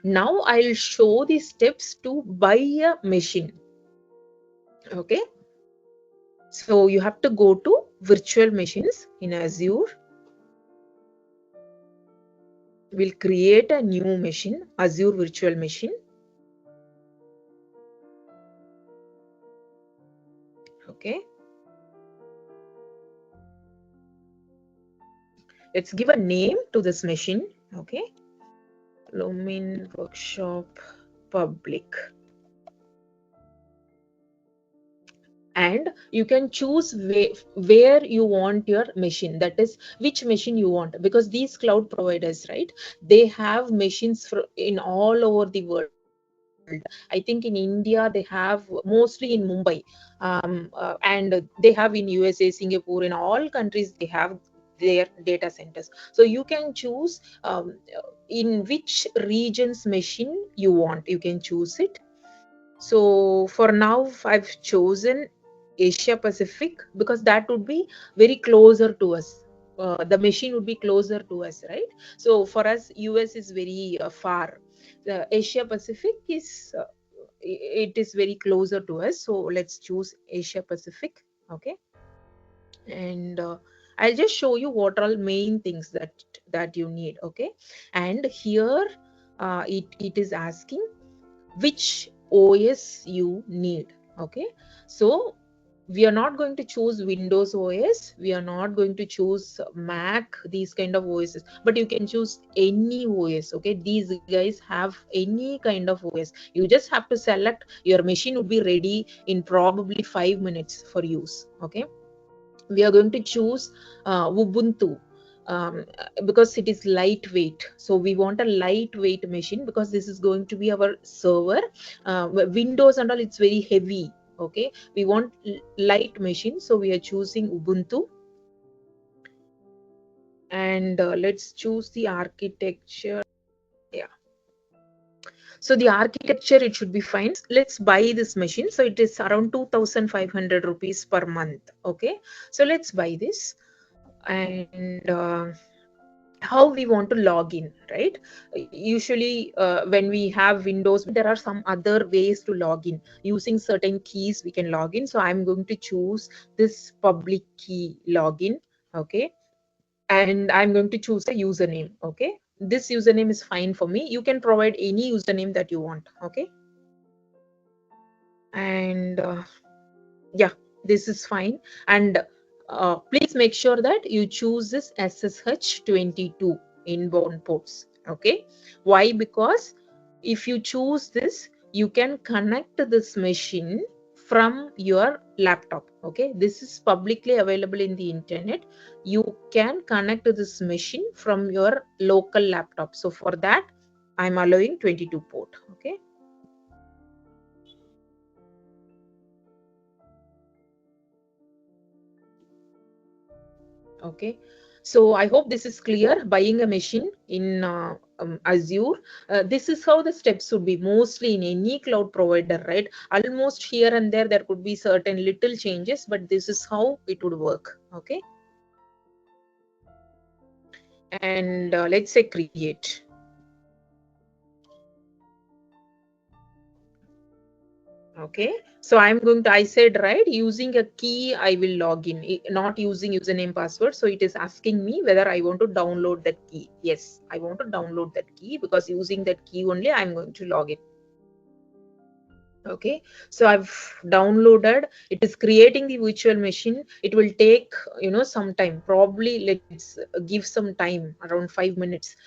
Now I'll show the steps to buy a machine. Okay, so you have to go to virtual machines in Azure. We'll create a new machine, Azure virtual machine. Okay, let's give a name to this machine. Okay, Lumen Workshop Public. And you can choose where you want your machine, that is which machine you want, because these cloud providers, right, they have machines in all over the world. I think in India they have mostly in Mumbai, and they have in USA, Singapore, in all countries they have their data centers. So you can choose in which region's machine you want, you can choose it. So for now, I've chosen Asia Pacific because that would be very closer to us. The machine would be closer to us, right? So for us, US is very far. The Asia Pacific is it is very closer to us. So let's choose Asia Pacific. Okay, and I'll just show you what are all main things that you need. Okay, and here it is asking which OS you need. Okay, so we are not going to choose Windows OS, we are not going to choose Mac, these kind of OSs, but you can choose any OS. Okay, these guys have any kind of OS. You just have to select, your machine would be ready in probably 5 minutes for use. Okay, we are going to choose Ubuntu, because it is lightweight. So we want a lightweight machine because this is going to be our server. Windows and all, it's very heavy. Okay, we want light machine, so we are choosing Ubuntu. And let's choose the architecture. Yeah, so the architecture, it should be fine. Let's buy this machine. So it is around 2,500 rupees per month. Okay, so let's buy this. And how we want to log in, right? Usually when we have Windows, there are some other ways to log in. Using certain keys we can log in, so I'm going to choose this public key login. Okay, and I'm going to choose a username. Okay, this username is fine for me. You can provide any username that you want. Okay, and yeah, this is fine. And please make sure that you choose this SSH22 inbound ports. Okay, why? Because if you choose this, you can connect this machine from your laptop. Okay, this is publicly available in the internet. You can connect this machine from your local laptop. So for that, I'm allowing 22 port. Okay, okay, so I hope this is clear. Buying a machine in Azure, this is how the steps would be mostly in any cloud provider, right? Almost here and there could be certain little changes, but this is how it would work. Okay, and let's say create. Okay, so I'm going to, I said, right, using a key I will log in, not using username password. So it is asking me whether I want to download that key. Yes, I want to download that key because using that key only I'm going to log in. Okay, so I've downloaded. It is creating the virtual machine. It will take some time. Probably let's give some time, around 5 minutes.